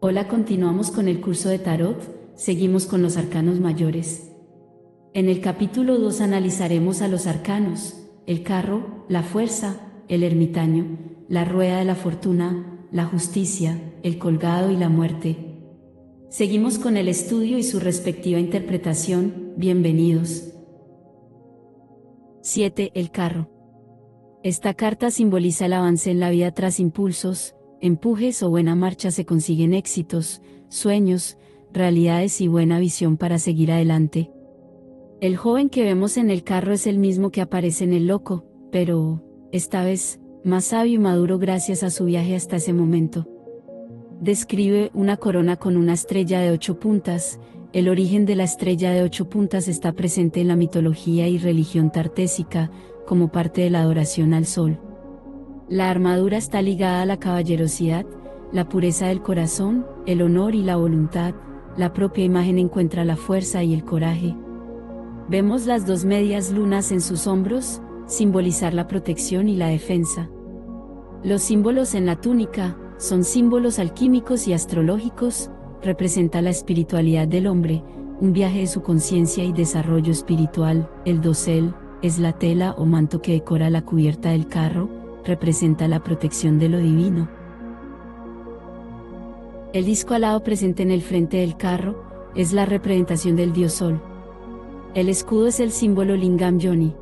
Hola, continuamos con el curso de Tarot, seguimos con los arcanos mayores. En el capítulo 2 analizaremos a los arcanos, el carro, la fuerza, el ermitaño, la rueda de la fortuna, la justicia, el colgado y la muerte. Seguimos con el estudio y su respectiva interpretación, bienvenidos. 7. El carro. Esta carta simboliza el avance en la vida tras impulsos, empujes o buena marcha se consiguen éxitos, sueños, realidades y buena visión para seguir adelante. El joven que vemos en el carro es el mismo que aparece en el loco, pero, esta vez, más sabio y maduro gracias a su viaje hasta ese momento. Describe una corona con una estrella de 8 puntas. El origen de la estrella de 8 puntas está presente en la mitología y religión tartésica, como parte de la adoración al sol. La armadura está ligada a la caballerosidad, la pureza del corazón, el honor y la voluntad. La propia imagen encuentra la fuerza y el coraje. Vemos las dos medias lunas en sus hombros, simbolizar la protección y la defensa. Los símbolos en la túnica son símbolos alquímicos y astrológicos, representa la espiritualidad del hombre, un viaje de su conciencia y desarrollo espiritual. El dosel es la tela o manto que decora la cubierta del carro, representa la protección de lo divino. El disco alado presente en el frente del carro es la representación del dios Sol. El escudo es el símbolo Lingam Yoni.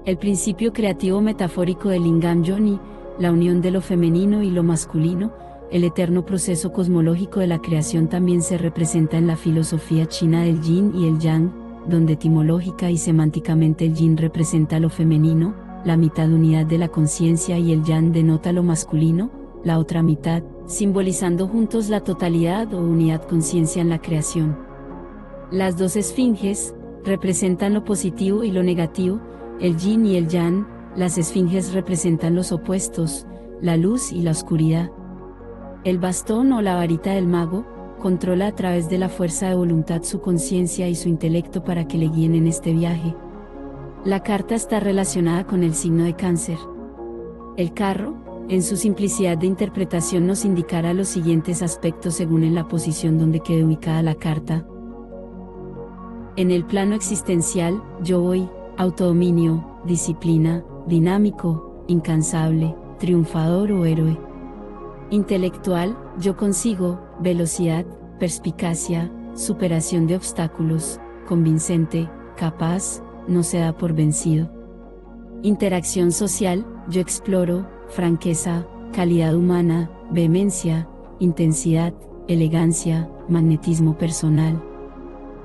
El principio creativo metafórico de Lingam Yoni, la unión de lo femenino y lo masculino, el eterno proceso cosmológico de la creación también se representa en la filosofía china del yin y el yang, donde etimológica y semánticamente el yin representa lo femenino, la mitad unidad de la conciencia y el yang denota lo masculino, la otra mitad, simbolizando juntos la totalidad o unidad conciencia en la creación. Las dos esfinges representan lo positivo y lo negativo, el yin y el yang. Las esfinges representan los opuestos, la luz y la oscuridad. El bastón o la varita del mago controla a través de la fuerza de voluntad su conciencia y su intelecto para que le guíen en este viaje. La carta está relacionada con el signo de Cáncer. El carro, en su simplicidad de interpretación, nos indicará los siguientes aspectos según en la posición donde quede ubicada la carta. En el plano existencial, yo voy, autodominio, disciplina, dinámico, incansable, triunfador o héroe. Intelectual, yo consigo, velocidad, perspicacia, superación de obstáculos, convincente, capaz, no se da por vencido. Interacción social, yo exploro, franqueza, calidad humana, vehemencia, intensidad, elegancia, magnetismo personal.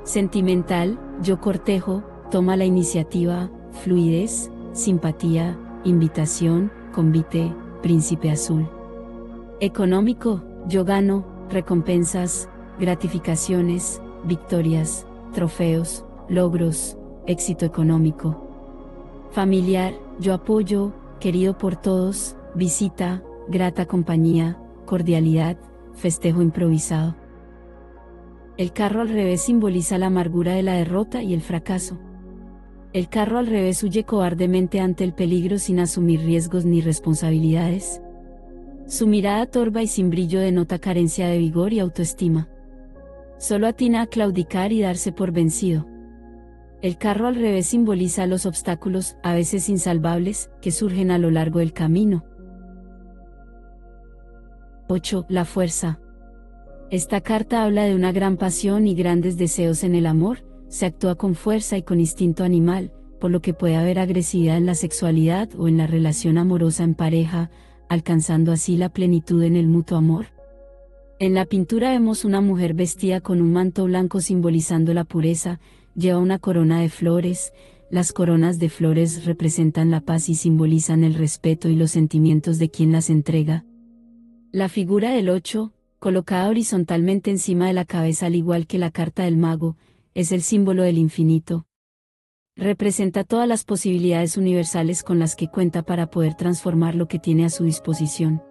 Sentimental, yo cortejo, toma la iniciativa, fluidez, simpatía, invitación, convite, príncipe azul. Económico, yo gano, recompensas, gratificaciones, victorias, trofeos, logros, éxito económico. Familiar, yo apoyo, querido por todos, visita, grata compañía, cordialidad, festejo improvisado. El carro al revés simboliza la amargura de la derrota y el fracaso. El carro al revés huye cobardemente ante el peligro sin asumir riesgos ni responsabilidades. Su mirada torva y sin brillo denota carencia de vigor y autoestima. Solo atina a claudicar y darse por vencido. El carro al revés simboliza los obstáculos, a veces insalvables, que surgen a lo largo del camino. 8. La fuerza. Esta carta habla de una gran pasión y grandes deseos en el amor. Se actúa con fuerza y con instinto animal, por lo que puede haber agresividad en la sexualidad o en la relación amorosa en pareja, alcanzando así la plenitud en el mutuo amor. En la pintura vemos una mujer vestida con un manto blanco simbolizando la pureza, lleva una corona de flores. Las coronas de flores representan la paz y simbolizan el respeto y los sentimientos de quien las entrega. La figura del 8, colocada horizontalmente encima de la cabeza al igual que la carta del mago, es el símbolo del infinito. Representa todas las posibilidades universales con las que cuenta para poder transformar lo que tiene a su disposición.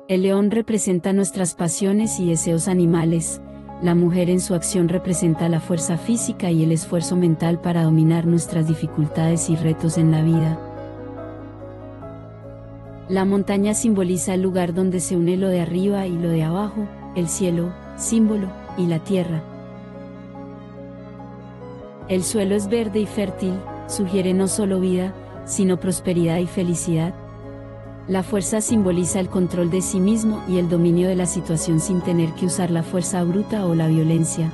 El león representa nuestras pasiones y deseos animales. La mujer en su acción representa la fuerza física y el esfuerzo mental para dominar nuestras dificultades y retos en la vida. La montaña simboliza el lugar donde se une lo de arriba y lo de abajo, el cielo, símbolo, y la tierra. El suelo es verde y fértil, sugiere no solo vida, sino prosperidad y felicidad. La fuerza simboliza el control de sí mismo y el dominio de la situación sin tener que usar la fuerza bruta o la violencia.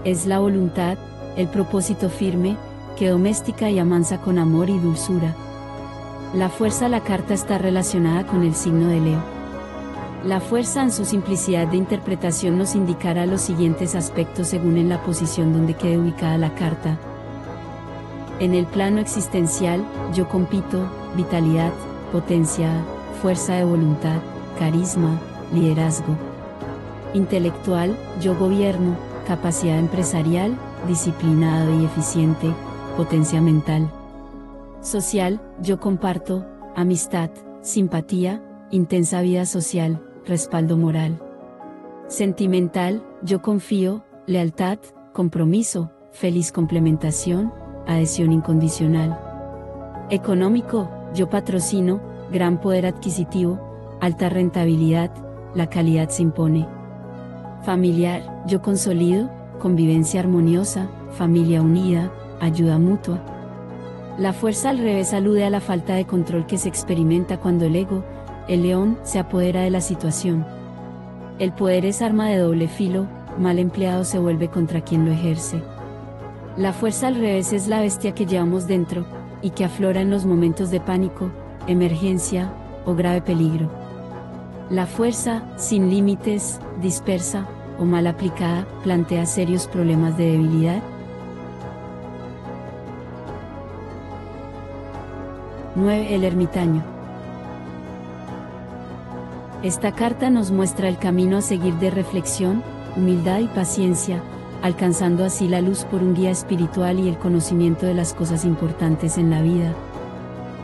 Es la voluntad, el propósito firme, que domestica y amansa con amor y dulzura. La fuerza. La carta está relacionada con el signo de Leo. La fuerza en su simplicidad de interpretación nos indicará los siguientes aspectos según en la posición donde quede ubicada la carta. En el plano existencial, yo compito, vitalidad, potencia, fuerza de voluntad, carisma, liderazgo. Intelectual, yo gobierno, capacidad empresarial, disciplinado y eficiente, potencia mental. Social, yo comparto, amistad, simpatía, intensa vida social, respaldo moral. Sentimental, yo confío, lealtad, compromiso, feliz complementación, adhesión incondicional. Económico, yo patrocino, gran poder adquisitivo, alta rentabilidad, la calidad se impone. Familiar, yo consolido, convivencia armoniosa, familia unida, ayuda mutua. La fuerza al revés alude a la falta de control que se experimenta cuando el ego, el león, se apodera de la situación. El poder es arma de doble filo, mal empleado se vuelve contra quien lo ejerce. La fuerza al revés es la bestia que llevamos dentro, y que aflora en los momentos de pánico, emergencia, o grave peligro. La fuerza, sin límites, dispersa, o mal aplicada, plantea serios problemas de debilidad. 9. El ermitaño. Esta carta nos muestra el camino a seguir de reflexión, humildad y paciencia, alcanzando así la luz por un guía espiritual y el conocimiento de las cosas importantes en la vida.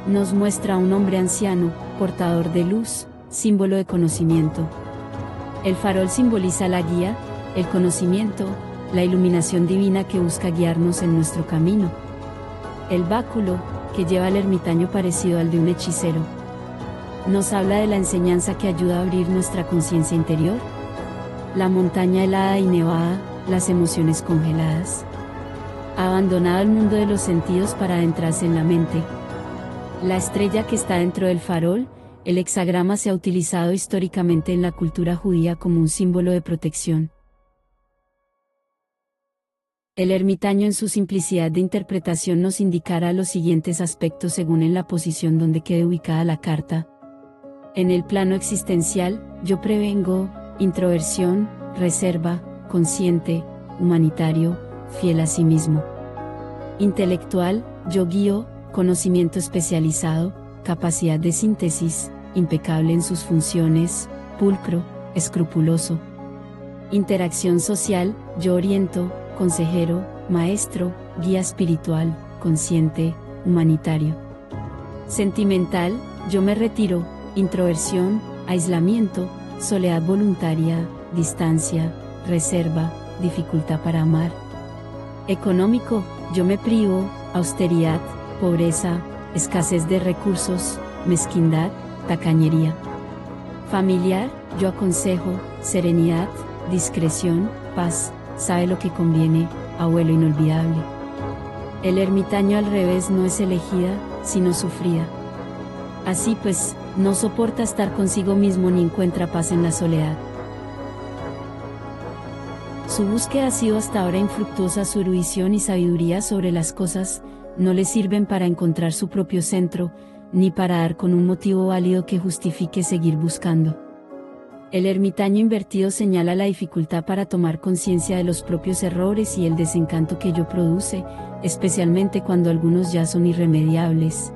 Nos muestra a un hombre anciano, portador de luz, símbolo de conocimiento. El farol simboliza la guía, el conocimiento, la iluminación divina que busca guiarnos en nuestro camino. El báculo, que lleva al ermitaño parecido al de un hechicero, nos habla de la enseñanza que ayuda a abrir nuestra conciencia interior. La montaña helada y nevada, las emociones congeladas. Abandonado el mundo de los sentidos para adentrarse en la mente. La estrella que está dentro del farol, el hexagrama se ha utilizado históricamente en la cultura judía como un símbolo de protección. El ermitaño en su simplicidad de interpretación nos indicará los siguientes aspectos según en la posición donde quede ubicada la carta. En el plano existencial, yo prevengo, introversión, reserva, consciente, humanitario, fiel a sí mismo. Intelectual, yo guío, conocimiento especializado, capacidad de síntesis, impecable en sus funciones, pulcro, escrupuloso. Interacción social, yo oriento, consejero, maestro, guía espiritual, consciente, humanitario. Sentimental, yo me retiro, introversión, aislamiento, soledad voluntaria, distancia, reserva, dificultad para amar. Económico, yo me privo, austeridad, pobreza, escasez de recursos, mezquindad, tacañería. Familiar, yo aconsejo, serenidad, discreción, paz, sabe lo que conviene, abuelo inolvidable. El ermitaño al revés no es elegida, sino sufrida. Así pues, no soporta estar consigo mismo ni encuentra paz en la soledad. Su búsqueda ha sido hasta ahora infructuosa, su erudición y sabiduría sobre las cosas no le sirven para encontrar su propio centro, ni para dar con un motivo válido que justifique seguir buscando. El ermitaño invertido señala la dificultad para tomar conciencia de los propios errores y el desencanto que ello produce, especialmente cuando algunos ya son irremediables.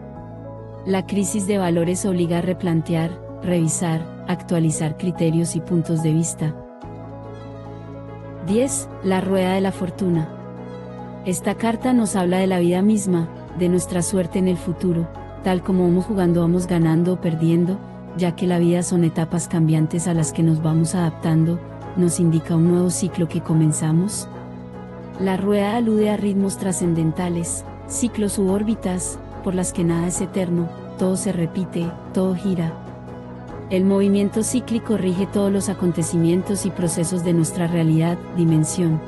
La crisis de valores obliga a replantear, revisar, actualizar criterios y puntos de vista. 10. La rueda de la fortuna. Esta carta nos habla de la vida misma, de nuestra suerte en el futuro, tal como vamos jugando vamos ganando o perdiendo, ya que la vida son etapas cambiantes a las que nos vamos adaptando, nos indica un nuevo ciclo que comenzamos. La rueda alude a ritmos trascendentales, ciclos u órbitas, por las que nada es eterno, todo se repite, todo gira. El movimiento cíclico rige todos los acontecimientos y procesos de nuestra realidad, dimensión.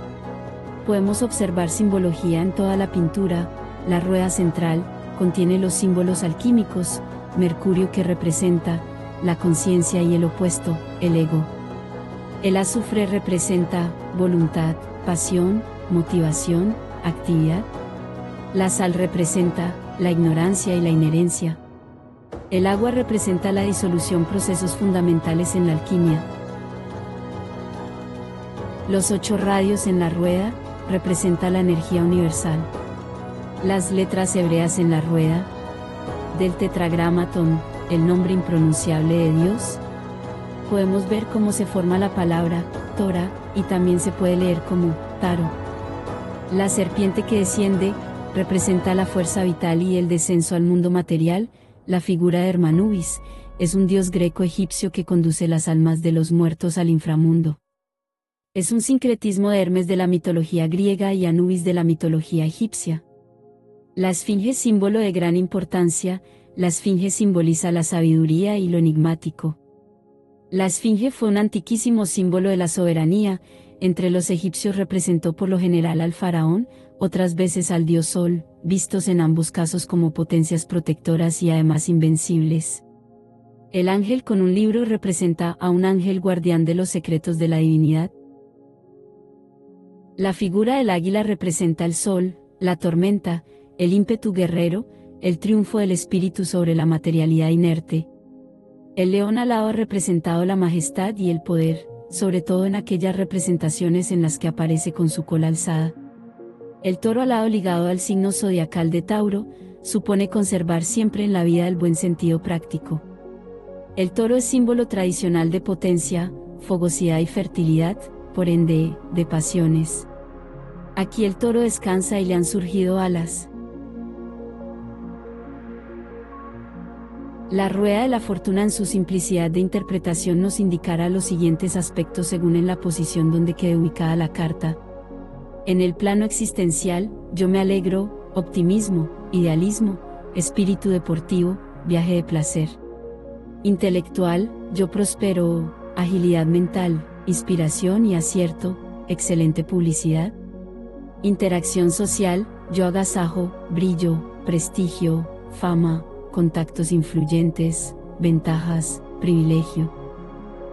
Podemos observar simbología en toda la pintura. La rueda central contiene los símbolos alquímicos, Mercurio que representa la conciencia y el opuesto, el ego. El azufre representa voluntad, pasión, motivación, actividad. La sal representa la ignorancia y la inherencia. El agua representa la disolución, procesos fundamentales en la alquimia. Los 8 radios en la rueda representan la energía universal. Las letras hebreas en la rueda del tetragramatón, el nombre impronunciable de Dios. Podemos ver cómo se forma la palabra Torah, y también se puede leer como Taro. La serpiente que desciende representa la fuerza vital y el descenso al mundo material. La figura de Hermanubis es un dios greco-egipcio que conduce las almas de los muertos al inframundo. Es un sincretismo de Hermes de la mitología griega y Anubis de la mitología egipcia. La esfinge, símbolo de gran importancia. La esfinge simboliza la sabiduría y lo enigmático. La esfinge fue un antiquísimo símbolo de la soberanía. Entre los egipcios representó por lo general al faraón, otras veces al dios Sol, vistos en ambos casos como potencias protectoras y además invencibles. El ángel con un libro representa a un ángel guardián de los secretos de la divinidad. La figura del águila representa el sol, la tormenta, el ímpetu guerrero, el triunfo del espíritu sobre la materialidad inerte. El león alado ha representado la majestad y el poder, sobre todo en aquellas representaciones en las que aparece con su cola alzada. El toro alado, ligado al signo zodiacal de Tauro, supone conservar siempre en la vida el buen sentido práctico. El toro es símbolo tradicional de potencia, fogosidad y fertilidad, por ende, de pasiones. Aquí el toro descansa y le han surgido alas. La rueda de la fortuna en su simplicidad de interpretación nos indicará los siguientes aspectos según en la posición donde quede ubicada la carta. En el plano existencial, yo me alegro, optimismo, idealismo, espíritu deportivo, viaje de placer. Intelectual, yo prospero, agilidad mental, inspiración y acierto, excelente publicidad. Interacción social, yo agasajo, brillo, prestigio, fama, contactos influyentes, ventajas, privilegio.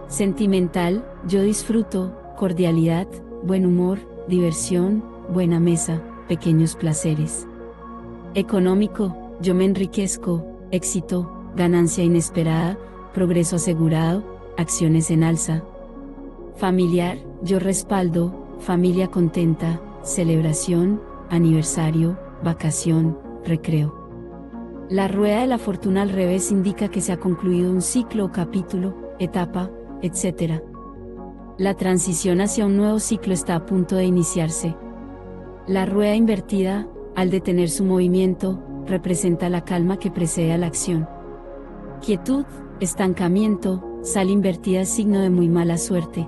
Sentimental, yo disfruto, cordialidad, buen humor, diversión, buena mesa, pequeños placeres. Económico, yo me enriquezco, éxito, ganancia inesperada, progreso asegurado, acciones en alza. Familiar, yo respaldo, familia contenta, celebración, aniversario, vacación, recreo. La rueda de la fortuna al revés indica que se ha concluido un ciclo o capítulo, etapa, etc. La transición hacia un nuevo ciclo está a punto de iniciarse. La rueda invertida, al detener su movimiento, representa la calma que precede a la acción. Quietud, estancamiento, sal invertida es signo de muy mala suerte.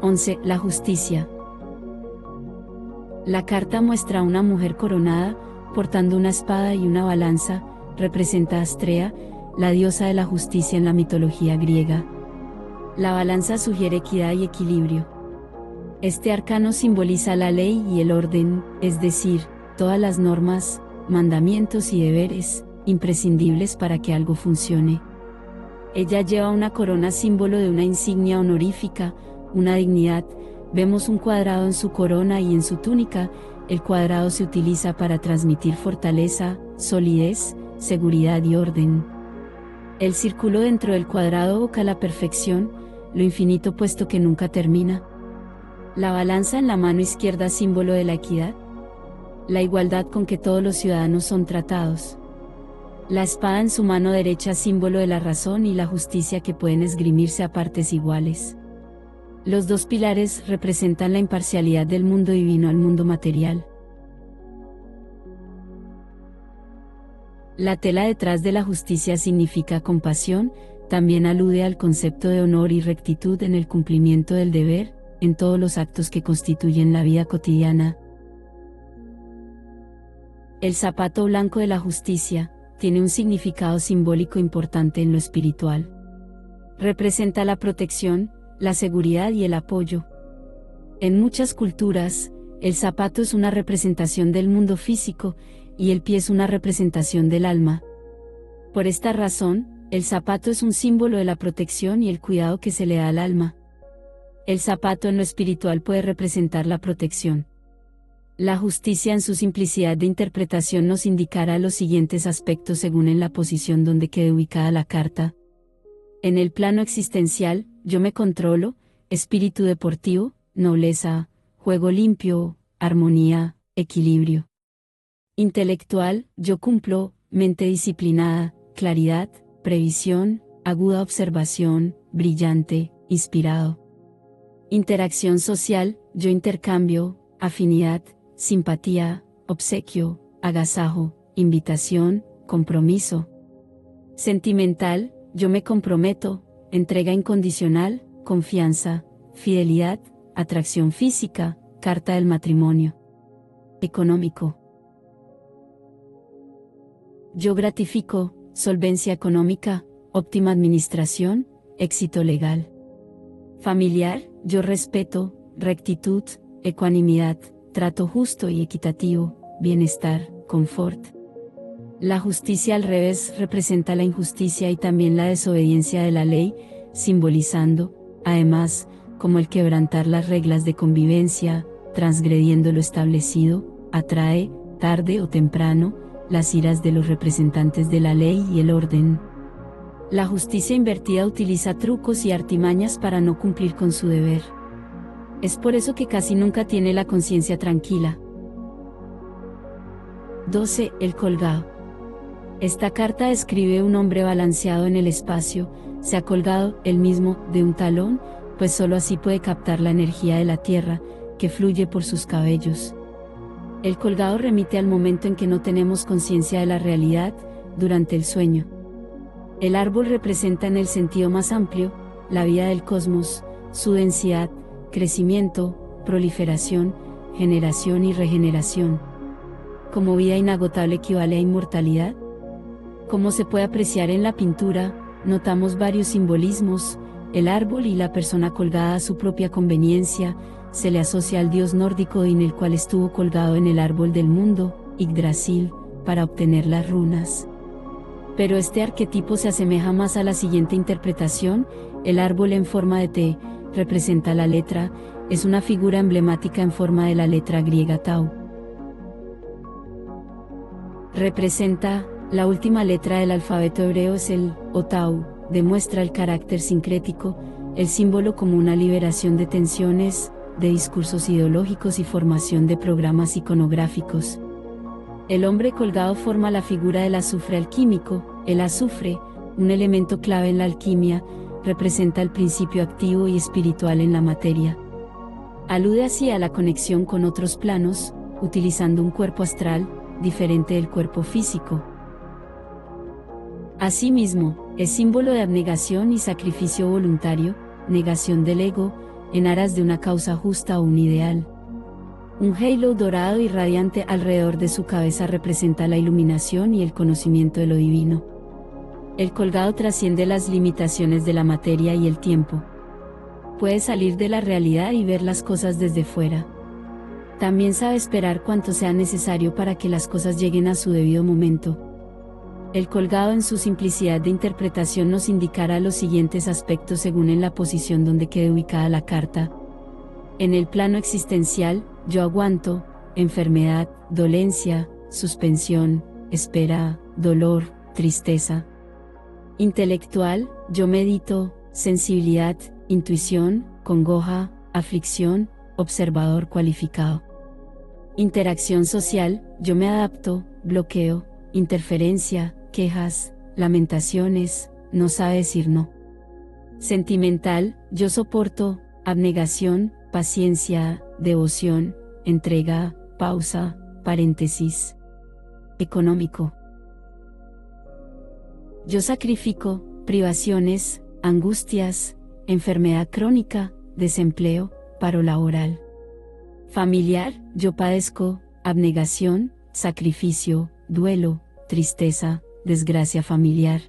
11. La justicia. La carta muestra a una mujer coronada, portando una espada y una balanza, representa a Astrea, la diosa de la justicia en la mitología griega. La balanza sugiere equidad y equilibrio. Este arcano simboliza la ley y el orden, es decir, todas las normas, mandamientos y deberes, imprescindibles para que algo funcione. Ella lleva una corona, símbolo de una insignia honorífica, una dignidad. Vemos un cuadrado en su corona y en su túnica. El cuadrado se utiliza para transmitir fortaleza, solidez, seguridad y orden. El círculo dentro del cuadrado evoca la perfección, lo infinito puesto que nunca termina. La balanza en la mano izquierda, símbolo de la equidad. La igualdad con que todos los ciudadanos son tratados. La espada en su mano derecha, símbolo de la razón y la justicia que pueden esgrimirse a partes iguales. Los dos pilares representan la imparcialidad del mundo divino al mundo material. La tela detrás de la justicia significa compasión, también alude al concepto de honor y rectitud en el cumplimiento del deber, en todos los actos que constituyen la vida cotidiana. El zapato blanco de la justicia, tiene un significado simbólico importante en lo espiritual. Representa la protección, la seguridad y el apoyo. En muchas culturas, el zapato es una representación del mundo físico, y el pie es una representación del alma. Por esta razón, el zapato es un símbolo de la protección y el cuidado que se le da al alma. El zapato en lo espiritual puede representar la protección. La justicia en su simplicidad de interpretación nos indicará los siguientes aspectos según en la posición donde quede ubicada la carta. En el plano existencial, yo me controlo, espíritu deportivo, nobleza, juego limpio, armonía, equilibrio. Intelectual, yo cumplo, mente disciplinada, claridad, previsión, aguda observación, brillante, inspirado. Interacción social, yo intercambio, afinidad, simpatía, obsequio, agasajo, invitación, compromiso. Sentimental, yo me comprometo, entrega incondicional, confianza, fidelidad, atracción física, carta del matrimonio. Económico. Yo gratifico, solvencia económica, óptima administración, éxito legal. Familiar, yo respeto, rectitud, ecuanimidad, trato justo y equitativo, bienestar, confort. La justicia al revés representa la injusticia y también la desobediencia de la ley, simbolizando, además, como el quebrantar las reglas de convivencia, transgrediendo lo establecido, atrae, tarde o temprano, las iras de los representantes de la ley y el orden. La justicia invertida utiliza trucos y artimañas para no cumplir con su deber. Es por eso que casi nunca tiene la conciencia tranquila. 12. El colgado. Esta carta describe un hombre balanceado en el espacio, se ha colgado, él mismo, de un talón, pues sólo así puede captar la energía de la tierra, que fluye por sus cabellos. El colgado remite al momento en que no tenemos conciencia de la realidad, durante el sueño. El árbol representa en el sentido más amplio, la vida del cosmos, su densidad, crecimiento, proliferación, generación y regeneración. Como vida inagotable equivale a inmortalidad. Como se puede apreciar en la pintura, notamos varios simbolismos, el árbol y la persona colgada a su propia conveniencia, se le asocia al dios nórdico en el cual estuvo colgado en el árbol del mundo, Yggdrasil, para obtener las runas. Pero este arquetipo se asemeja más a la siguiente interpretación: el árbol en forma de T, representa la letra, es una figura emblemática en forma de la letra griega Tau. Representa, la última letra del alfabeto hebreo es el o Tau, demuestra el carácter sincrético, el símbolo como una liberación de tensiones, de discursos ideológicos y formación de programas iconográficos. El hombre colgado forma la figura del azufre alquímico. El azufre, un elemento clave en la alquimia, representa el principio activo y espiritual en la materia. Alude así a la conexión con otros planos, utilizando un cuerpo astral, diferente del cuerpo físico. Asimismo, es símbolo de abnegación y sacrificio voluntario, negación del ego, en aras de una causa justa o un ideal. Un halo dorado y radiante alrededor de su cabeza representa la iluminación y el conocimiento de lo divino. El colgado trasciende las limitaciones de la materia y el tiempo. Puede salir de la realidad y ver las cosas desde fuera. También sabe esperar cuanto sea necesario para que las cosas lleguen a su debido momento. El colgado en su simplicidad de interpretación nos indicará los siguientes aspectos según en la posición donde quede ubicada la carta. En el plano existencial, yo aguanto, enfermedad, dolencia, suspensión, espera, dolor, tristeza. Intelectual, yo medito, sensibilidad, intuición, congoja, aflicción, observador cualificado. Interacción social, yo me adapto, bloqueo, interferencia, quejas, lamentaciones, no sabe decir no. Sentimental, yo soporto, abnegación, paciencia, devoción, entrega, pausa, paréntesis. Económico. Yo sacrifico, privaciones, angustias, enfermedad crónica, desempleo, paro laboral. Familiar, yo padezco, abnegación, sacrificio, duelo, tristeza, desgracia familiar.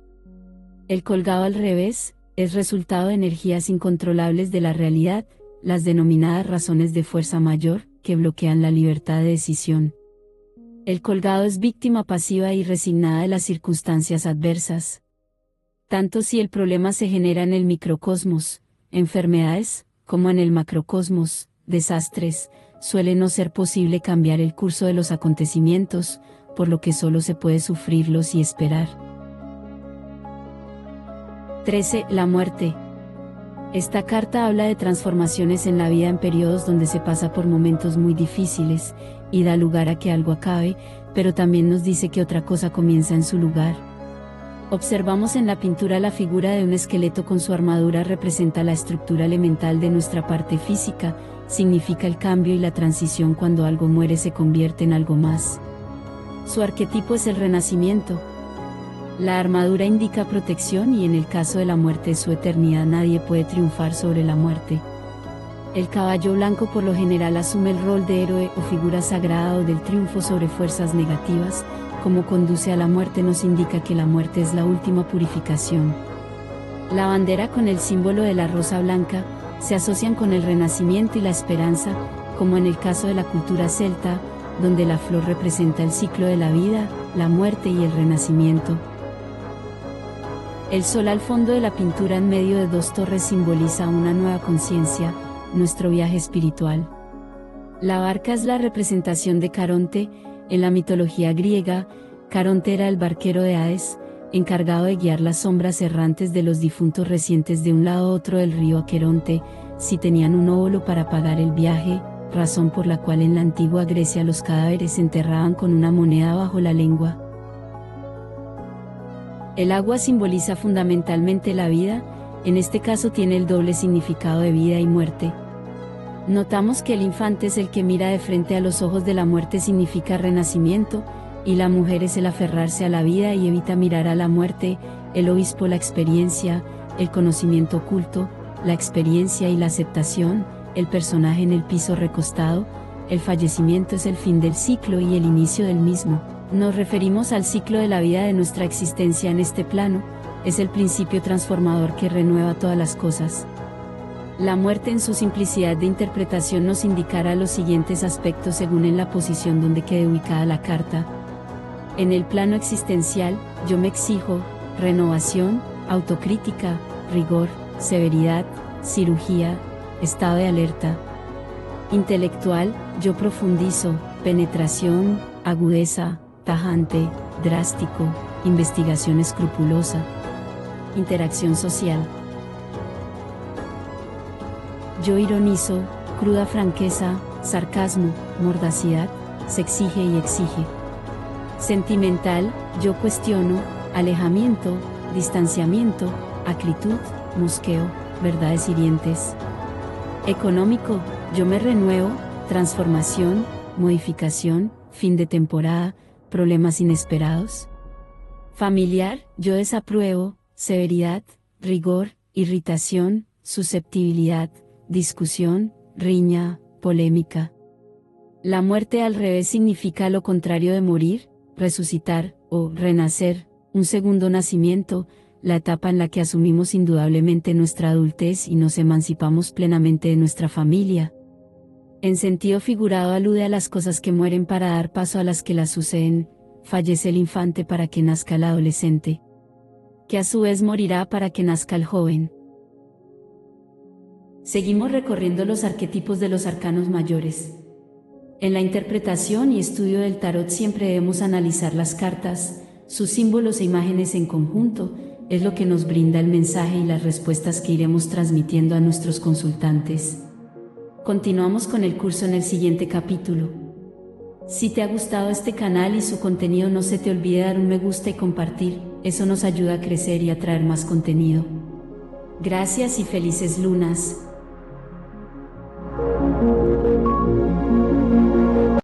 El colgado al revés, es resultado de energías incontrolables de la realidad, las denominadas razones de fuerza mayor, que bloquean la libertad de decisión. El colgado es víctima pasiva y resignada de las circunstancias adversas. Tanto si el problema se genera en el microcosmos, enfermedades, como en el macrocosmos, desastres, suele no ser posible cambiar el curso de los acontecimientos, por lo que solo se puede sufrirlos y esperar. 13. La muerte. Esta carta habla de transformaciones en la vida en periodos donde se pasa por momentos muy difíciles, y da lugar a que algo acabe, pero también nos dice que otra cosa comienza en su lugar. Observamos en la pintura la figura de un esqueleto con su armadura representa la estructura elemental de nuestra parte física, significa el cambio y la transición cuando algo muere se convierte en algo más. Su arquetipo es el renacimiento. La armadura indica protección y en el caso de la muerte es su eternidad, nadie puede triunfar sobre la muerte. El caballo blanco por lo general asume el rol de héroe o figura sagrada o del triunfo sobre fuerzas negativas, como conduce a la muerte nos indica que la muerte es la última purificación. La bandera con el símbolo de la rosa blanca, se asocian con el renacimiento y la esperanza, como en el caso de la cultura celta, donde la flor representa el ciclo de la vida, la muerte y el renacimiento. El sol al fondo de la pintura en medio de dos torres simboliza una nueva conciencia, nuestro viaje espiritual. La barca es la representación de Caronte. En la mitología griega, Caronte era el barquero de Hades, encargado de guiar las sombras errantes de los difuntos recientes de un lado a otro del río Aqueronte, si tenían un óvulo para pagar el viaje, razón por la cual en la antigua Grecia los cadáveres se enterraban con una moneda bajo la lengua. El agua simboliza fundamentalmente la vida, en este caso tiene el doble significado de vida y muerte. Notamos que el infante es el que mira de frente a los ojos de la muerte, significa renacimiento, y la mujer es el aferrarse a la vida y evita mirar a la muerte, el obispo la experiencia, el conocimiento oculto, la experiencia y la aceptación, el personaje en el piso recostado, el fallecimiento es el fin del ciclo y el inicio del mismo. Nos referimos al ciclo de la vida de nuestra existencia en este plano, es el principio transformador que renueva todas las cosas. La muerte en su simplicidad de interpretación nos indicará los siguientes aspectos según en la posición donde quede ubicada la carta. En el plano existencial, yo me exijo, renovación, autocrítica, rigor, severidad, cirugía, estado de alerta. Intelectual, yo profundizo, penetración, agudeza, tajante, drástico, investigación escrupulosa. Interacción social. Yo ironizo, cruda franqueza, sarcasmo, mordacidad, se exige y exige. Sentimental, yo cuestiono, alejamiento, distanciamiento, acritud, mosqueo, verdades hirientes. Económico, yo me renuevo, transformación, modificación, fin de temporada, problemas inesperados. Familiar, yo desapruebo, severidad, rigor, irritación, susceptibilidad, discusión, riña, polémica. La muerte al revés significa lo contrario de morir, resucitar, o renacer, un segundo nacimiento, la etapa en la que asumimos indudablemente nuestra adultez y nos emancipamos plenamente de nuestra familia. En sentido figurado alude a las cosas que mueren para dar paso a las que las suceden, fallece el infante para que nazca el adolescente, que a su vez morirá para que nazca el joven. Seguimos recorriendo los arquetipos de los arcanos mayores. En la interpretación y estudio del tarot siempre debemos analizar las cartas, sus símbolos e imágenes en conjunto, es lo que nos brinda el mensaje y las respuestas que iremos transmitiendo a nuestros consultantes. Continuamos con el curso en el siguiente capítulo. Si te ha gustado este canal y su contenido, no se te olvide dar un me gusta y compartir, eso nos ayuda a crecer y a traer más contenido. Gracias y felices lunas.